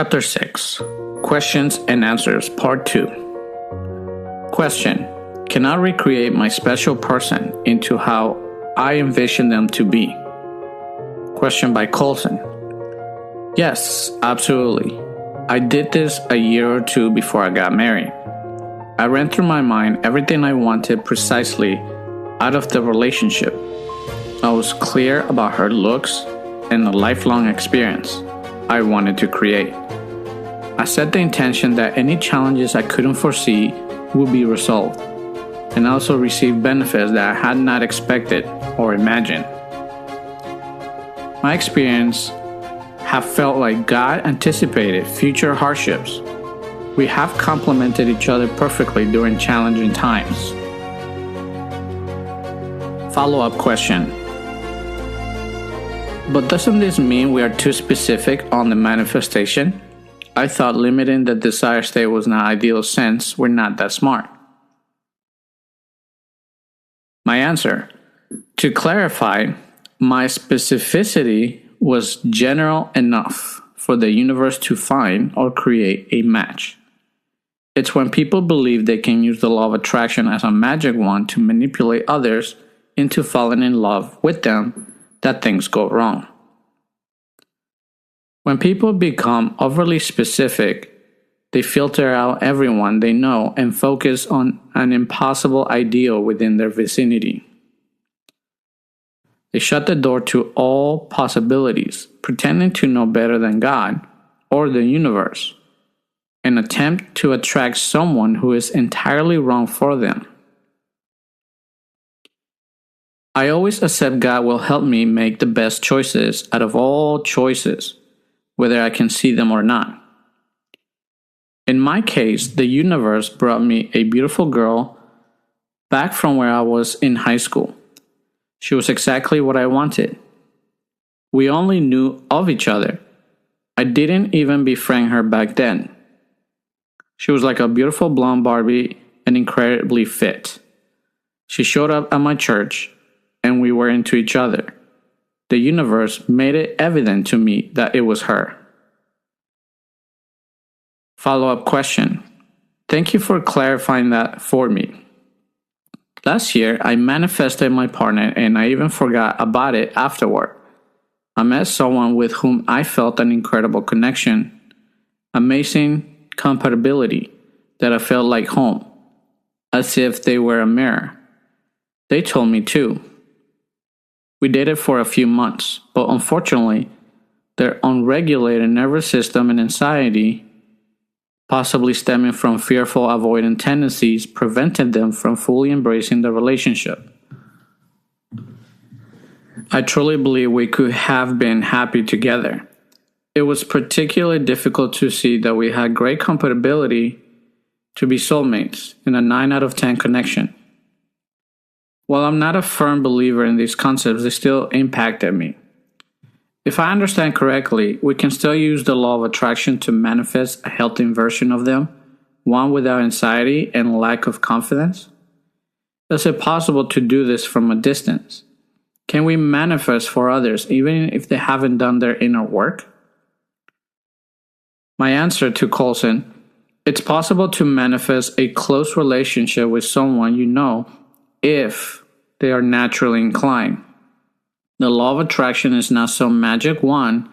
Chapter 6 Questions and Answers Part 2. Question: can I recreate my special person into how I envision them to be? Question by Coulson. Yes, absolutely. I did this a year or two before I got married. I ran through my mind everything I wanted precisely out of the relationship. I was clear about her looks and the lifelong experience I wanted to create. I set the intention that any challenges I couldn't foresee would be resolved, and also receive benefits that I had not expected or imagined. My experience have felt like God anticipated future hardships. We have complemented each other perfectly during challenging times. Follow-up question: but doesn't this mean we are too specific on the manifestation? I thought limiting the desired state was not ideal since we're not that smart. My answer: to clarify, my specificity was general enough for the universe to find or create a match. It's when people believe they can use the law of attraction as a magic wand to manipulate others into falling in love with them that things go wrong. When people become overly specific, they filter out everyone they know and focus on an impossible ideal within their vicinity. They shut the door to all possibilities, pretending to know better than God or the universe, and attempt to attract someone who is entirely wrong for them. I always accept God will help me make the best choices out of all choices, whether I can see them or not. In my case, the universe brought me a beautiful girl back from where I was in high school. She was exactly what I wanted. We only knew of each other. I didn't even befriend her back then. She was like a beautiful blonde Barbie and incredibly fit. She showed up at my church, and we were into each other. The universe made it evident to me that it was her. Follow-up question: thank you for clarifying that for me. Last year, I manifested my partner and I even forgot about it afterward. I met someone with whom I felt an incredible connection, amazing compatibility, that I felt like home, as if they were a mirror. They told me too. We dated for a few months, but unfortunately, their unregulated nervous system and anxiety, possibly stemming from fearful avoidant tendencies, prevented them from fully embracing the relationship. I truly believe we could have been happy together. It was particularly difficult to see that we had great compatibility to be soulmates in a 9 out of 10 connection. While I'm not a firm believer in these concepts, they still impacted me. If I understand correctly, we can still use the law of attraction to manifest a healthy version of them, one without anxiety and lack of confidence. Is it possible to do this from a distance? Can we manifest for others even if they haven't done their inner work? My answer to Coulson: it's possible to manifest a close relationship with someone you know if they are naturally inclined. The law of attraction is not some magic wand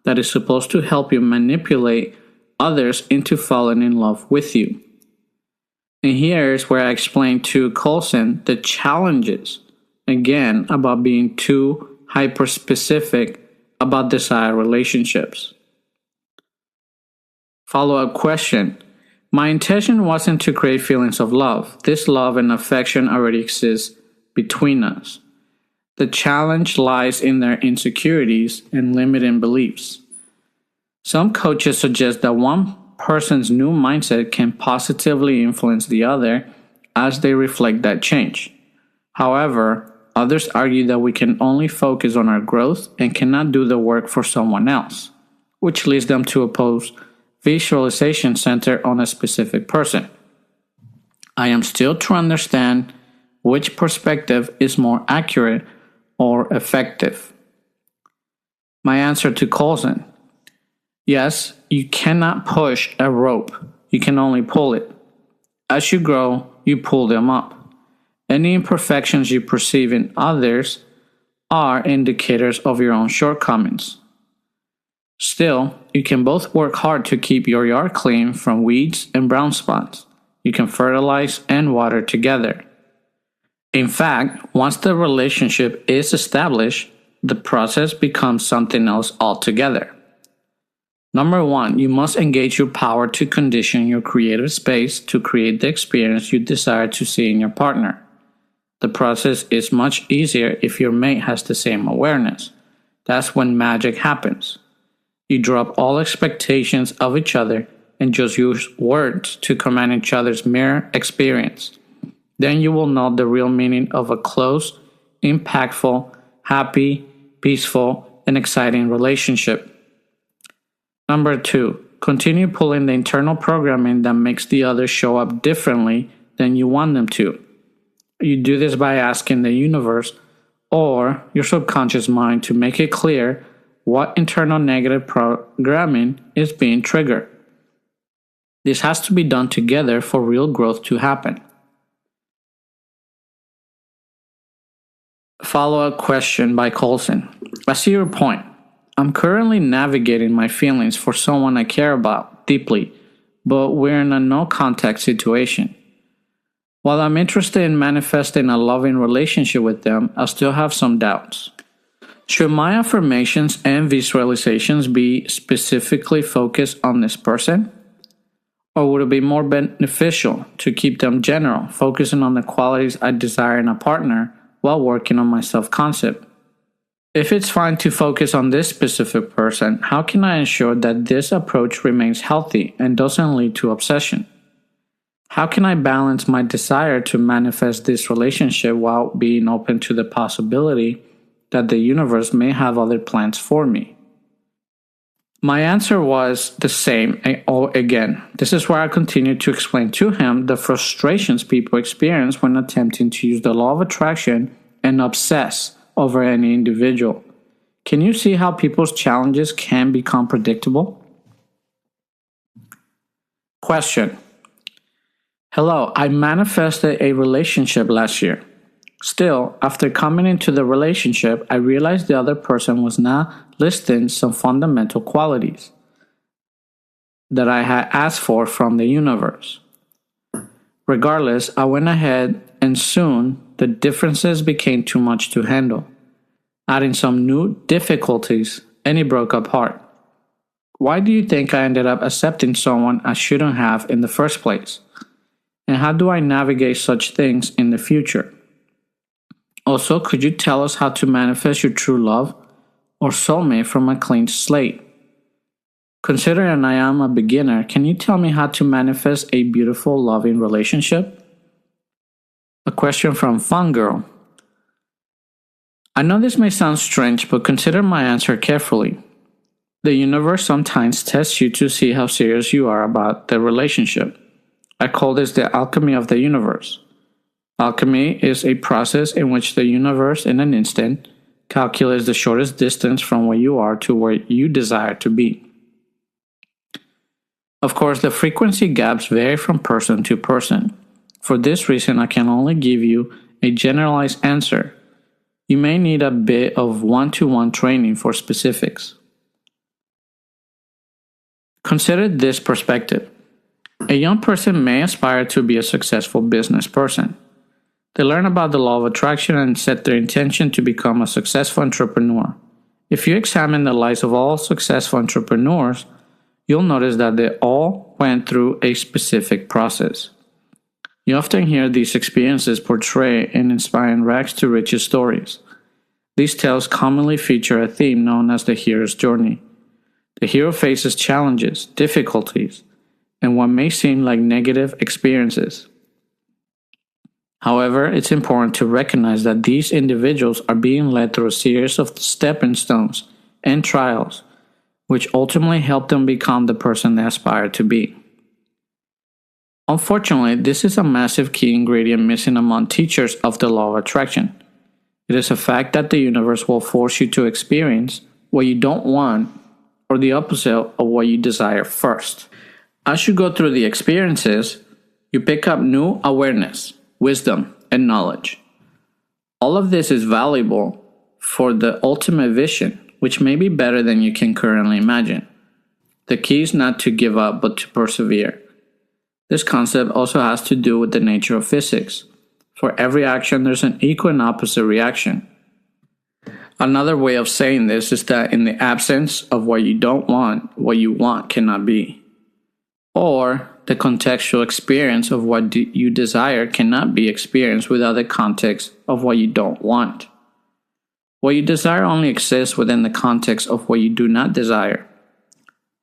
that is supposed to help you manipulate others into falling in love with you. And here's where I explain to Coulson the challenges, again, about being too hyper-specific about desired relationships. Follow-up question: my intention wasn't to create feelings of love. This love and affection already exists between us. The challenge lies in their insecurities and limiting beliefs. Some coaches suggest that one person's new mindset can positively influence the other as they reflect that change. However, others argue that we can only focus on our growth and cannot do the work for someone else, which leads them to oppose visualization centered on a specific person. I am still to understand which perspective is more accurate or effective. My answer to Coulson: Yes, you cannot push a rope, you can only pull it. As you grow, you pull them up. Any imperfections you perceive in others are indicators of your own shortcomings. Still, you can both work hard to keep your yard clean from weeds and brown spots. You can fertilize and water together. In fact, once the relationship is established, the process becomes something else altogether. Number 1, you must engage your power to condition your creative space to create the experience you desire to see in your partner. The process is much easier if your mate has the same awareness. That's when magic happens. You drop all expectations of each other and just use words to command each other's mere experience. Then you will know the real meaning of a close, impactful, happy, peaceful, and exciting relationship. Number 2, continue pulling the internal programming that makes the other show up differently than you want them to. You do this by asking the universe or your subconscious mind to make it clear what internal negative programming is being triggered. This has to be done together for real growth to happen. Follow-up question by Colson. I see your point. I'm currently navigating my feelings for someone I care about deeply, but we're in a no-contact situation. While I'm interested in manifesting a loving relationship with them, I still have some doubts. Should my affirmations and visualizations be specifically focused on this person? Or would it be more beneficial to keep them general, focusing on the qualities I desire in a partner while working on my self-concept? If it's fine to focus on this specific person, how can I ensure that this approach remains healthy and doesn't lead to obsession? How can I balance my desire to manifest this relationship while being open to the possibility that the universe may have other plans for me? My answer was the same again. This is where I continued to explain to him the frustrations people experience when attempting to use the law of attraction and obsess over any individual. Can you see how people's challenges can become predictable? Question. Hello, I manifested a relationship last year. Still, after coming into the relationship, I realized the other person was not listing some fundamental qualities that I had asked for from the universe. Regardless, I went ahead and soon the differences became too much to handle, adding some new difficulties, and it broke apart. Why do you think I ended up accepting someone I shouldn't have in the first place? And how do I navigate such things in the future? Also, could you tell us how to manifest your true love or soulmate from a clean slate? Considering I am a beginner, can you tell me how to manifest a beautiful, loving relationship? A question from Fun Girl. I know this may sound strange, but consider my answer carefully. The universe sometimes tests you to see how serious you are about the relationship. I call this the alchemy of the universe. Alchemy is a process in which the universe, in an instant, calculates the shortest distance from where you are to where you desire to be. Of course, the frequency gaps vary from person to person. For this reason, I can only give you a generalized answer. You may need a bit of one-to-one training for specifics. Consider this perspective. A young person may aspire to be a successful business person. They learn about the law of attraction and set their intention to become a successful entrepreneur. If you examine the lives of all successful entrepreneurs, you'll notice that they all went through a specific process. You often hear these experiences portrayed in inspiring rags to riches stories. These tales commonly feature a theme known as the hero's journey. The hero faces challenges, difficulties, and what may seem like negative experiences. However, it's important to recognize that these individuals are being led through a series of stepping stones and trials, which ultimately help them become the person they aspire to be. Unfortunately, this is a massive key ingredient missing among teachers of the law of attraction. It is a fact that the universe will force you to experience what you don't want or the opposite of what you desire first. As you go through the experiences, you pick up new awareness, wisdom, and knowledge. All of this is valuable for the ultimate vision, which may be better than you can currently imagine. The key is not to give up, but to persevere. This concept also has to do with the nature of physics. For every action, there's an equal and opposite reaction. Another way of saying this is that in the absence of what you don't want, what you want cannot be. Or the contextual experience of what you desire cannot be experienced without the context of what you don't want. What you desire only exists within the context of what you do not desire.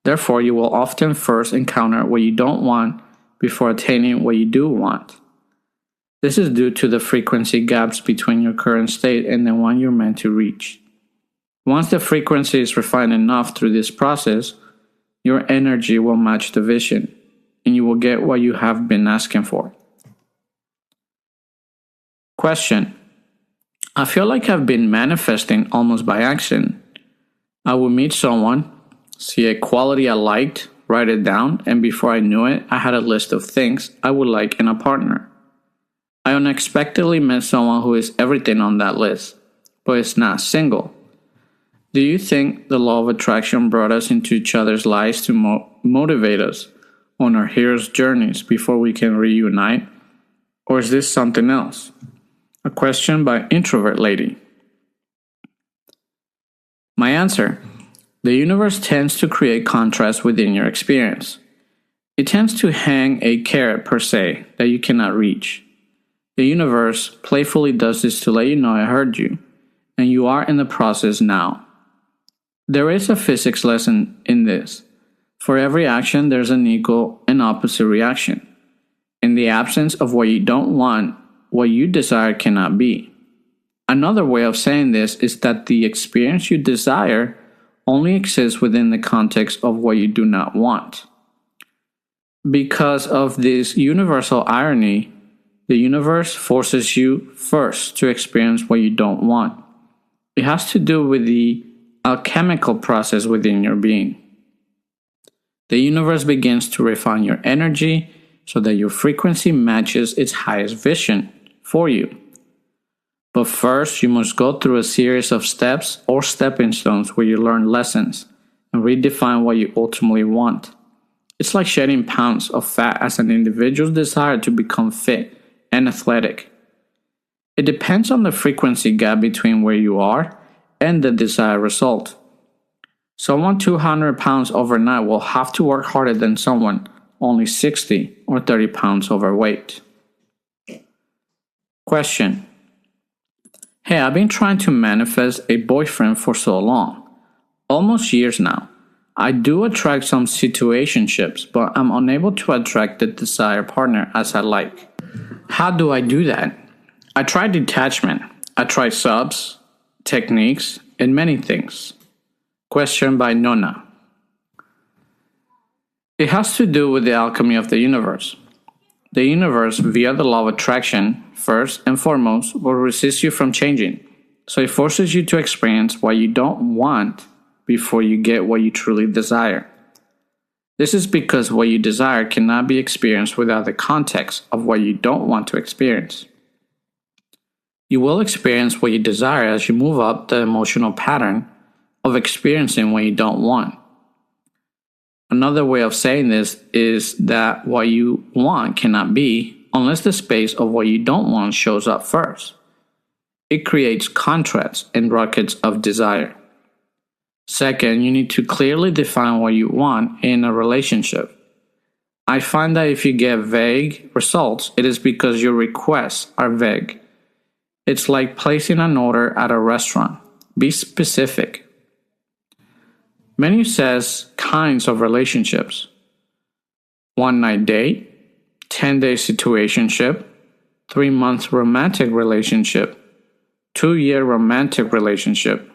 Therefore, you will often first encounter what you don't want before attaining what you do want. This is due to the frequency gaps between your current state and the one you're meant to reach. Once the frequency is refined enough through this process, your energy will match the vision, and you will get what you have been asking for. Question: I feel like I've been manifesting almost by accident. I would meet someone, see a quality I liked, write it down, and before I knew it, I had a list of things I would like in a partner. I unexpectedly met someone who is everything on that list, but is not single. Do you think the law of attraction brought us into each other's lives to motivate us on our hero's journeys before we can reunite? Or is this something else? A question by Introvert Lady. My answer: the universe tends to create contrast within your experience. It tends to hang a carrot per se that you cannot reach. The universe playfully does this to let you know it heard you, and you are in the process now. There is a physics lesson in this. For every action, there's an equal and opposite reaction. In the absence of what you don't want, what you desire cannot be. Another way of saying this is that the experience you desire only exists within the context of what you do not want. Because of this universal irony, the universe forces you first to experience what you don't want. It has to do with the alchemical process within your being. The universe begins to refine your energy so that your frequency matches its highest vision for you. But first, you must go through a series of steps or stepping stones where you learn lessons and redefine what you ultimately want. It's like shedding pounds of fat as an individual's desire to become fit and athletic. It depends on the frequency gap between where you are and the desired result. Someone 200 pounds overnight will have to work harder than someone only 60 or 30 pounds overweight. Question: hey, I've been trying to manifest a boyfriend for so long, almost years now. I do attract some situationships, but I'm unable to attract the desired partner as I like. How do I do that? I tried detachment. I tried subs, techniques, and many things. Question by Nona. It has to do with the alchemy of the universe. The universe, via the law of attraction, first and foremost, will resist you from changing. So it forces you to experience what you don't want before you get what you truly desire. This is because what you desire cannot be experienced without the context of what you don't want to experience. You will experience what you desire as you move up the emotional pattern of experiencing what you don't want. Another way of saying this is that what you want cannot be unless the space of what you don't want shows up first. It creates contrasts and rockets of desire. Second, you need to clearly define what you want in a relationship. I find that if you get vague results, it is because your requests are vague. It's like placing an order at a restaurant. Be specific. Menu says kinds of relationships: 1 night date, 10-day situationship, 3-month romantic relationship, 2-year romantic relationship,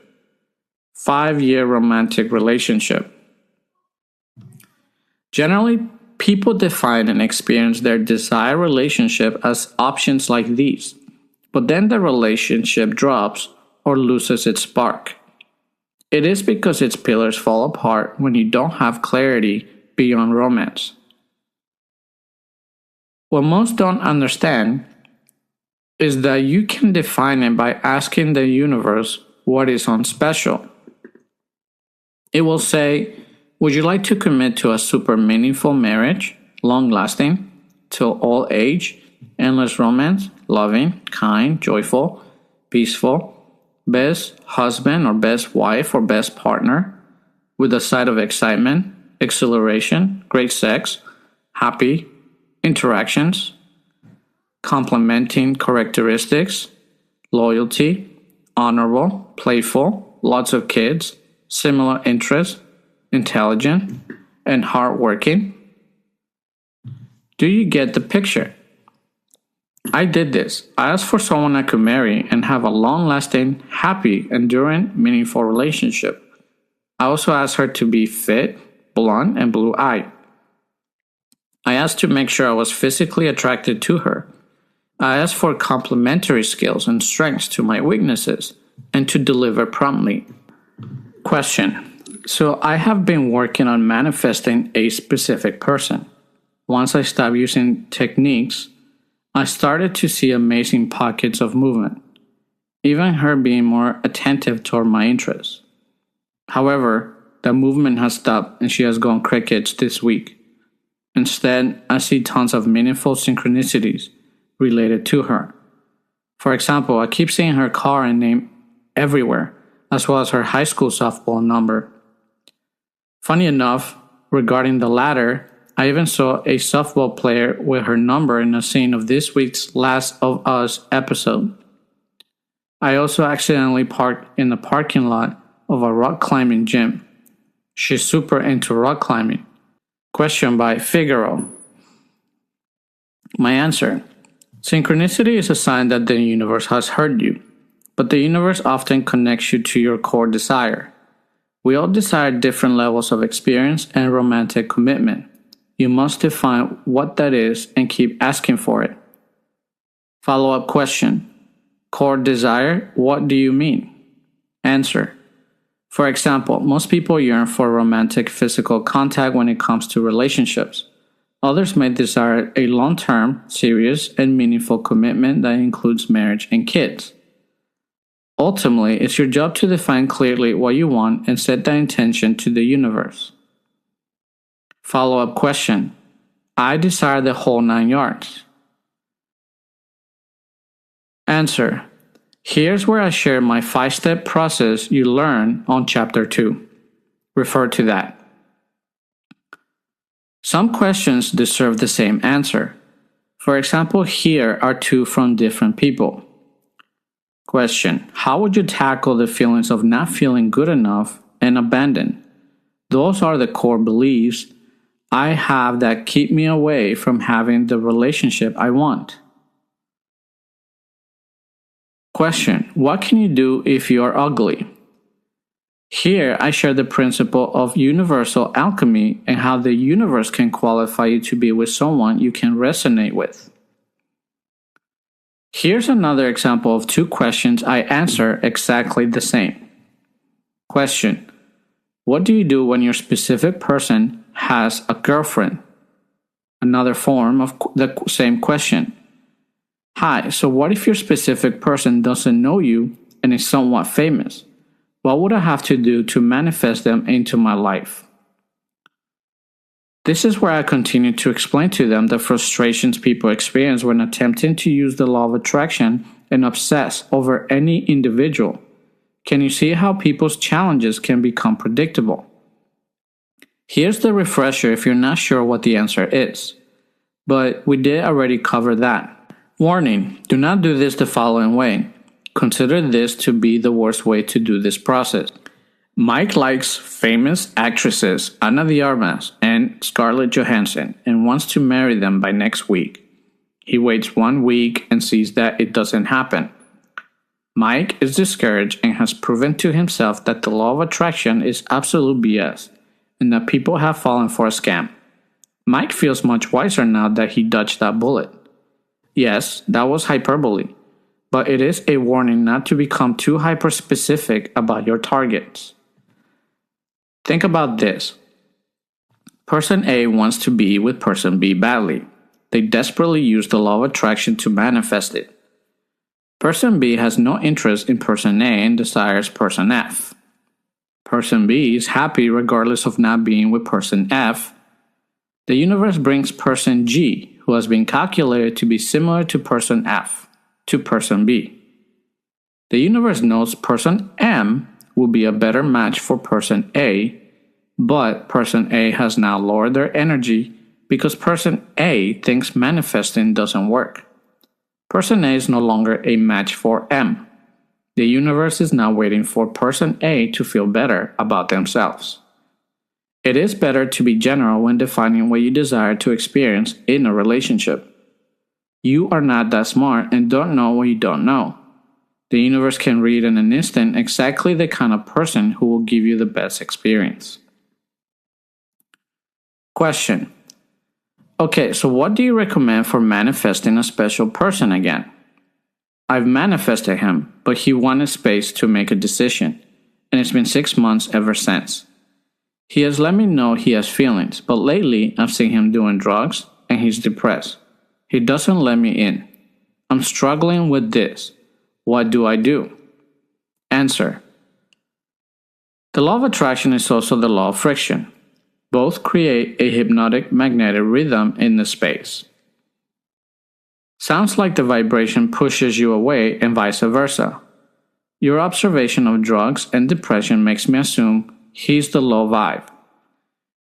5-year romantic relationship. Generally, people define and experience their desired relationship as options like these, but then the relationship drops or loses its spark. It is because its pillars fall apart when you don't have clarity beyond romance. What most don't understand is that you can define it by asking the universe what is on special. It will say, would you like to commit to a super meaningful marriage, long lasting, till all age, endless romance, loving, kind, joyful, peaceful, best husband or best wife or best partner, with a side of excitement, exhilaration, great sex, happy interactions, complementing characteristics, loyalty, honorable, playful, lots of kids, similar interests, intelligent, and hardworking? Do you get the picture? I did this. I asked for someone I could marry and have a long-lasting, happy, enduring, meaningful relationship. I also asked her to be fit, blonde, and blue-eyed. I asked to make sure I was physically attracted to her. I asked for complementary skills and strengths to my weaknesses and to deliver promptly. Question. So I have been working on manifesting a specific person. Once I stopped using techniques, I started to see amazing pockets of movement, even her being more attentive toward my interests. However, the movement has stopped and she has gone crickets this week. Instead, I see tons of meaningful synchronicities related to her. For example, I keep seeing her car and name everywhere, as well as her high school softball number. Funny enough, regarding the latter, I even saw a softball player with her number in a scene of this week's Last of Us episode. I also accidentally parked in the parking lot of a rock climbing gym. She's super into rock climbing. Question by Figaro. My answer. Synchronicity is a sign that the universe has heard you, but the universe often connects you to your core desire. We all desire different levels of experience and romantic commitment. You must define what that is and keep asking for it. Follow-up question. Core desire, what do you mean? Answer. For example, most people yearn for romantic physical contact when it comes to relationships. Others may desire a long-term, serious, and meaningful commitment that includes marriage and kids. Ultimately, it's your job to define clearly what you want and set that intention to the universe. Follow-up question. I desire the whole 9 yards. Answer. Here's where I share my 5-step process you learn on Chapter 2. Refer to that. Some questions deserve the same answer. For example, here are 2 from different people. Question. How would you tackle the feelings of not feeling good enough and abandoned? Those are the core beliefs I have that keep me away from having the relationship I want. Question. What can you do if you are ugly? Here I share the principle of universal alchemy and how the universe can qualify you to be with someone you can resonate with. Here's another example of 2 questions I answer exactly the same. Question. What do you do when your specific person has a girlfriend? Another form of the same question. Hi, so what if your specific person doesn't know you and is somewhat famous? What would I have to do to manifest them into my life? This is where I continue to explain to them the frustrations people experience when attempting to use the law of attraction and obsess over any individual. Can you see how people's challenges can become predictable? Here's the refresher if you're not sure what the answer is. But we did already cover that. Warning, do not do this the following way. Consider this to be the worst way to do this process. Mike likes famous actresses Ana de Armas and Scarlett Johansson and wants to marry them by next week. He waits 1 week and sees that it doesn't happen. Mike is discouraged and has proven to himself that the law of attraction is absolute BS and that people have fallen for a scam. Mike feels much wiser now that he dodged that bullet. Yes, that was hyperbole, but it is a warning not to become too hyper-specific about your targets. Think about this. Person A wants to be with person B badly. They desperately use the law of attraction to manifest it. Person B has no interest in person A and desires person F. Person B is happy regardless of not being with person F. The universe brings person G, who has been calculated to be similar to person F, to person B. The universe knows person M will be a better match for person A, but person A has now lowered their energy because person A thinks manifesting doesn't work. Person A is no longer a match for M. The universe is now waiting for person A to feel better about themselves. It is better to be general when defining what you desire to experience in a relationship. You are not that smart and don't know what you don't know. The universe can read in an instant exactly the kind of person who will give you the best experience. Question. Okay, so what do you recommend for manifesting a special person again? I've manifested him, but he wanted space to make a decision, and it's been 6 months ever since. He has let me know he has feelings, but lately I've seen him doing drugs and he's depressed. He doesn't let me in. I'm struggling with this. What do I do? Answer. The law of attraction is also the law of friction. Both create a hypnotic magnetic rhythm in the space. Sounds like the vibration pushes you away and vice versa. Your observation of drugs and depression makes me assume he's the low vibe.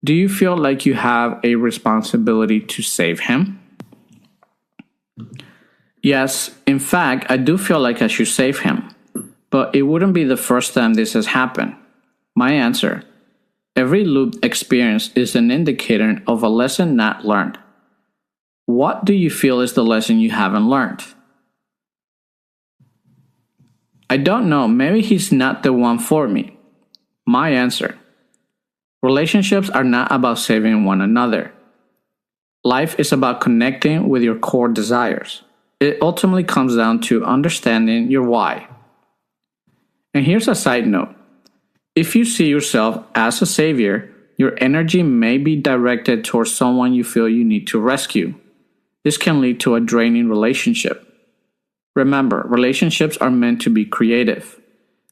Do you feel like you have a responsibility to save him? Yes, in fact, I do feel like I should save him, but it wouldn't be the first time this has happened. My answer. Every looped experience is an indicator of a lesson not learned. What do you feel is the lesson you haven't learned? I don't know, maybe he's not the one for me. My answer. Relationships are not about saving one another. Life is about connecting with your core desires. It ultimately comes down to understanding your why. And here's a side note. If you see yourself as a savior, your energy may be directed towards someone you feel you need to rescue. This can lead to a draining relationship. Remember, relationships are meant to be creative.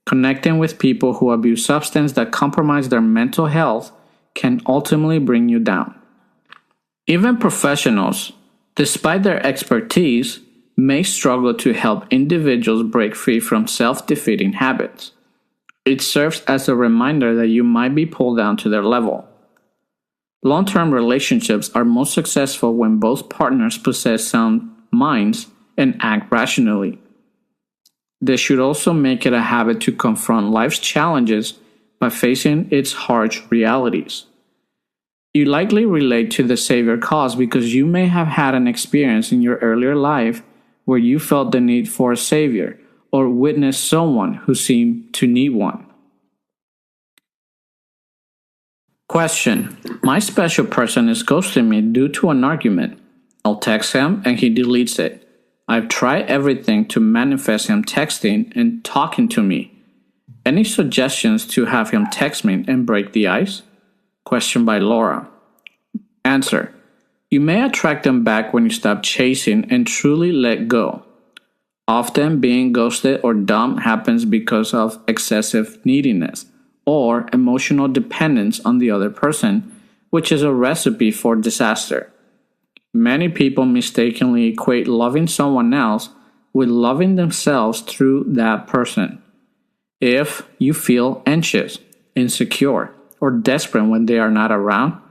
Connecting with people who abuse substances that compromise their mental health can ultimately bring you down. Even professionals, despite their expertise, may struggle to help individuals break free from self-defeating habits. It serves as a reminder that you might be pulled down to their level. Long-term relationships are most successful when both partners possess sound minds and act rationally. They should also make it a habit to confront life's challenges by facing its harsh realities. You likely relate to the savior cause because you may have had an experience in your earlier life where you felt the need for a savior or witnessed someone who seemed to need one. Question. My special person is ghosting me due to an argument. I'll text him and he deletes it. I've tried everything to manifest him texting and talking to me. Any suggestions to have him text me and break the ice? Question by Laura. Answer. You may attract them back when you stop chasing and truly let go. Often being ghosted or dumped happens because of excessive neediness or emotional dependence on the other person, which is a recipe for disaster. Many people mistakenly equate loving someone else with loving themselves through that person. If you feel anxious, insecure, or desperate when they are not around,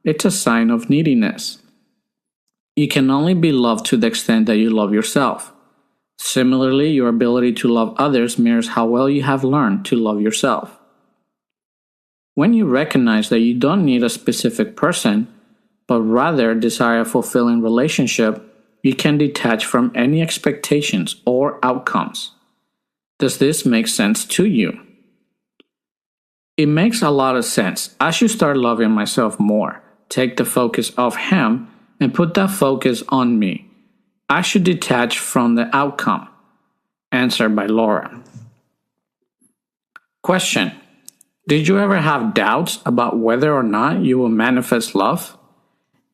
it's a sign of neediness. You can only be loved to the extent that you love yourself. Similarly, your ability to love others mirrors how well you have learned to love yourself. When you recognize that you don't need a specific person, but rather desire a fulfilling relationship, you can detach from any expectations or outcomes. Does this make sense to you? It makes a lot of sense. I should start loving myself more, take the focus off him, and put that focus on me. I should detach from the outcome. Answered by Laura. Question. Did you ever have doubts about whether or not you will manifest love?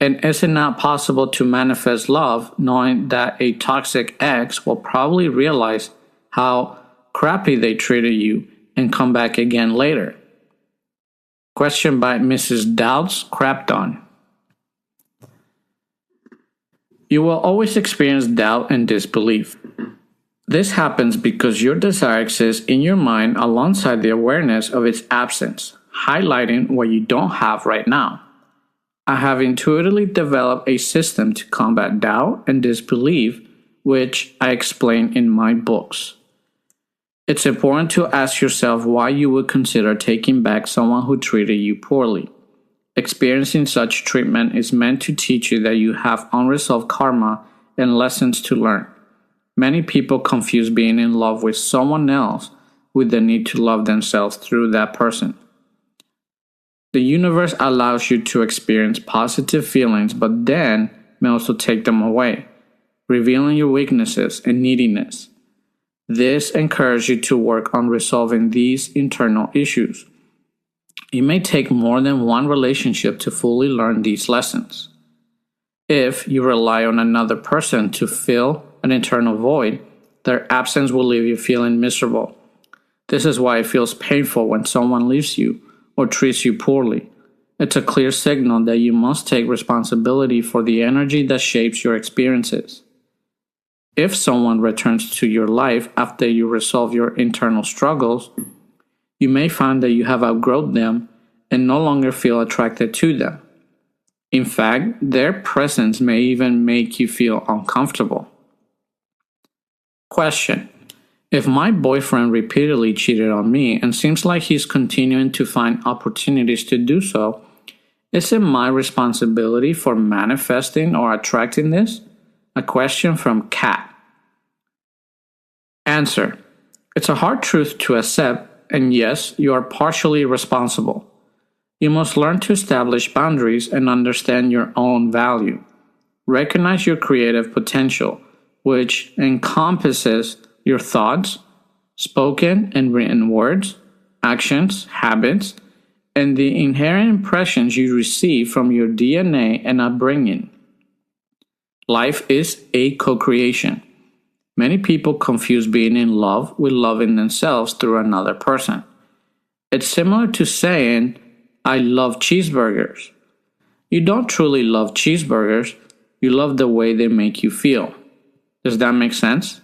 And is it not possible to manifest love knowing that a toxic ex will probably realize how crappy they treated you and come back again later? Question by Mrs. Doubts Crapton. You will always experience doubt and disbelief. This happens because your desire exists in your mind alongside the awareness of its absence, highlighting what you don't have right now. I have intuitively developed a system to combat doubt and disbelief, which I explain in my books. It's important to ask yourself why you would consider taking back someone who treated you poorly. Experiencing such treatment is meant to teach you that you have unresolved karma and lessons to learn. Many people confuse being in love with someone else with the need to love themselves through that person. The universe allows you to experience positive feelings, but then may also take them away, revealing your weaknesses and neediness. This encourages you to work on resolving these internal issues. It may take more than one relationship to fully learn these lessons. If you rely on another person to fill an internal void, their absence will leave you feeling miserable. This is why it feels painful when someone leaves you or treats you poorly. It's a clear signal that you must take responsibility for the energy that shapes your experiences. If someone returns to your life after you resolve your internal struggles, you may find that you have outgrown them and no longer feel attracted to them. In fact, their presence may even make you feel uncomfortable. Question: if my boyfriend repeatedly cheated on me and seems like he's continuing to find opportunities to do so, is it my responsibility for manifesting or attracting this? A question from Kat. Answer: it's a hard truth to accept, and yes, you are partially responsible. You must learn to establish boundaries and understand your own value. Recognize your creative potential, which encompasses your thoughts, spoken and written words, actions, habits, and the inherent impressions you receive from your DNA and upbringing. Life is a co-creation. Many people confuse being in love with loving themselves through another person. It's similar to saying, I love cheeseburgers. You don't truly love cheeseburgers, you love the way they make you feel. Does that make sense?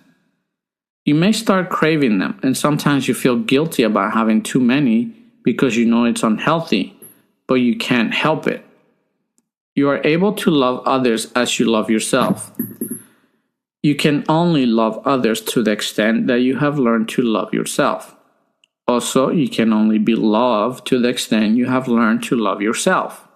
You may start craving them, and sometimes you feel guilty about having too many because you know it's unhealthy, but you can't help it. You are able to love others as you love yourself. You can only love others to the extent that you have learned to love yourself. Also, you can only be loved to the extent you have learned to love yourself.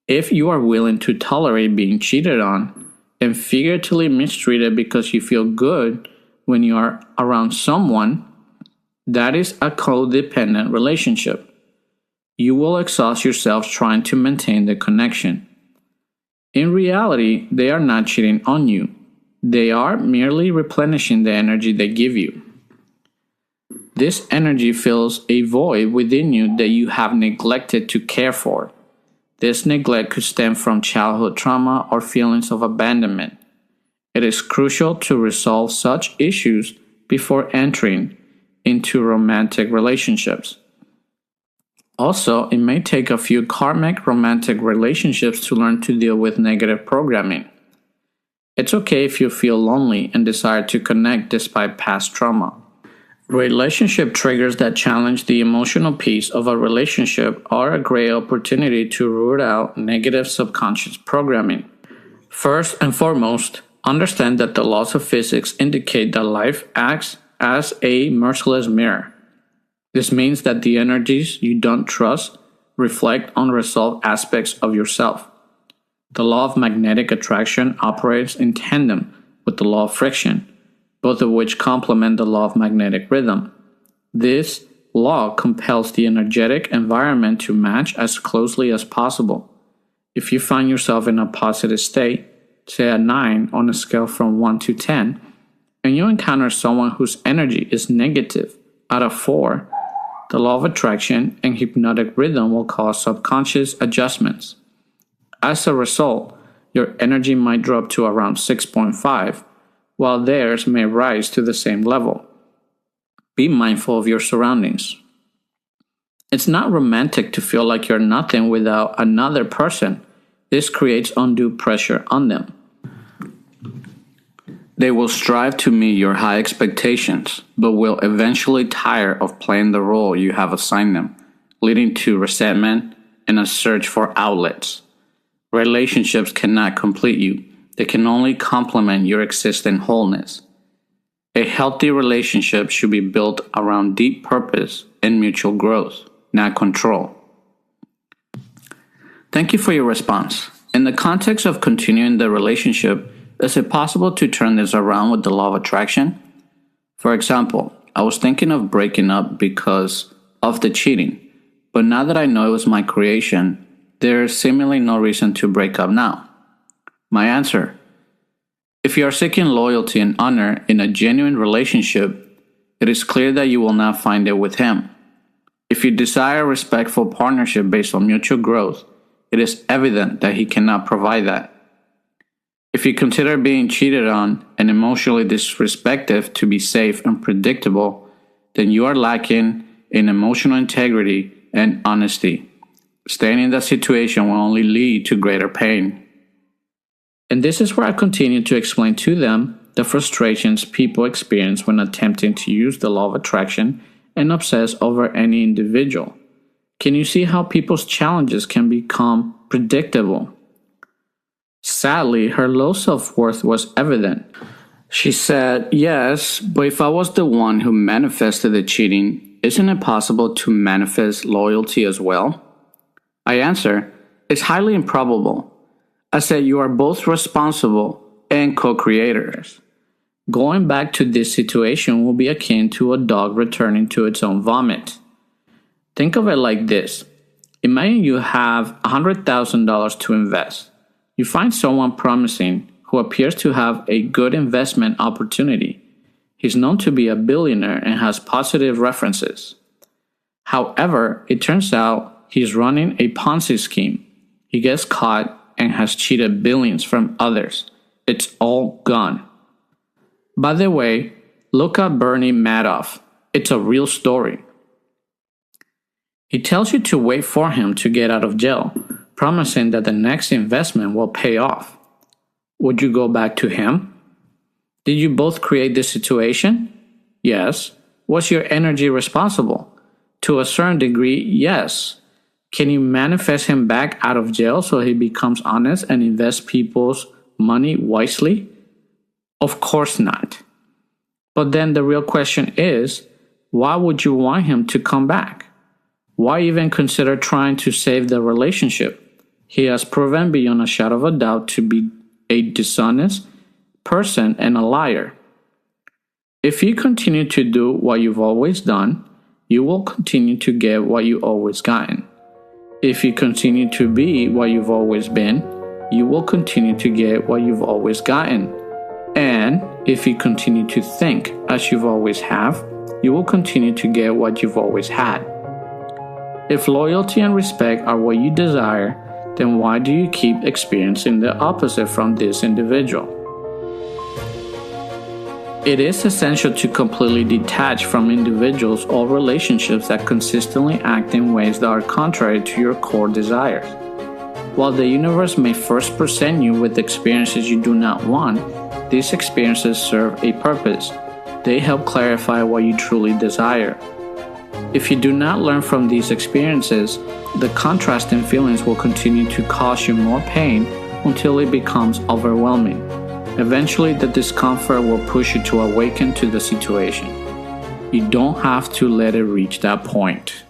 If you are willing to tolerate being cheated on and figuratively mistreated because you feel good when you are around someone, that is a codependent relationship. You will exhaust yourself trying to maintain the connection. In reality, they are not cheating on you. They are merely replenishing the energy they give you. This energy fills a void within you that you have neglected to care for. This neglect could stem from childhood trauma or feelings of abandonment. It is crucial to resolve such issues before entering into romantic relationships. Also, it may take a few karmic romantic relationships to learn to deal with negative programming. It's okay if you feel lonely and desire to connect despite past trauma. Relationship triggers that challenge the emotional piece of a relationship are a great opportunity to root out negative subconscious programming. First and foremost, understand that the laws of physics indicate that life acts as a merciless mirror. This means that the energies you don't trust reflect unresolved aspects of yourself. The law of magnetic attraction operates in tandem with the law of friction, both of which complement the law of magnetic rhythm. This law compels the energetic environment to match as closely as possible. If you find yourself in a positive state, say a 9 on a scale from 1 to 10, and you encounter someone whose energy is negative out of 4, The law of attraction and hypnotic rhythm will cause subconscious adjustments. As a result, your energy might drop to around 6.5, while theirs may rise to the same level. Be mindful of your surroundings. It's not romantic to feel like you're nothing without another person. This creates undue pressure on them. They will strive to meet your high expectations, but will eventually tire of playing the role you have assigned them, leading to resentment and a search for outlets. Relationships cannot complete you. They can only complement your existing wholeness. A healthy relationship should be built around deep purpose and mutual growth, not control. Thank you for your response. In the context of continuing the relationship, is it possible to turn this around with the law of attraction? For example, I was thinking of breaking up because of the cheating, but now that I know it was my creation, there is seemingly no reason to break up now. My answer: if you are seeking loyalty and honor in a genuine relationship, it is clear that you will not find it with him. If you desire a respectful partnership based on mutual growth, it is evident that he cannot provide that. If you consider being cheated on and emotionally disrespected to be safe and predictable, then you are lacking in emotional integrity and honesty. Staying in that situation will only lead to greater pain. And this is where I continue to explain to them the frustrations people experience when attempting to use the law of attraction and obsess over any individual. Can you see how people's challenges can become predictable? Sadly, her low self-worth was evident. She said, yes, but if I was the one who manifested the cheating, isn't it possible to manifest loyalty as well? I answer, it's highly improbable. I said you are both responsible and co-creators. Going back to this situation will be akin to a dog returning to its own vomit. Think of it like this. Imagine you have $100,000 to invest. You find someone promising who appears to have a good investment opportunity. He's known to be a billionaire and has positive references. However, it turns out he's running a Ponzi scheme. He gets caught and has cheated billions from others. It's all gone. By the way, look up Bernie Madoff. It's a real story. He tells you to wait for him to get out of jail, promising that the next investment will pay off. Would you go back to him? Did you both create this situation? Yes. Was your energy responsible? To a certain degree, yes. Can you manifest him back out of jail so he becomes honest and invests people's money wisely? Of course not. But then the real question is, why would you want him to come back? Why even consider trying to save the relationship? He has proven beyond a shadow of a doubt to be a dishonest person and a liar. If you continue to do what you've always done, you will continue to get what you've always gotten. If you continue to be what you've always been, you will continue to get what you've always gotten. And if you continue to think as you've always have, you will continue to get what you've always had. If loyalty and respect are what you desire, then why do you keep experiencing the opposite from this individual? It is essential to completely detach from individuals or relationships that consistently act in ways that are contrary to your core desires. While the universe may first present you with experiences you do not want, these experiences serve a purpose. They help clarify what you truly desire. If you do not learn from these experiences, the contrasting feelings will continue to cause you more pain until it becomes overwhelming. Eventually, the discomfort will push you to awaken to the situation. You don't have to let it reach that point.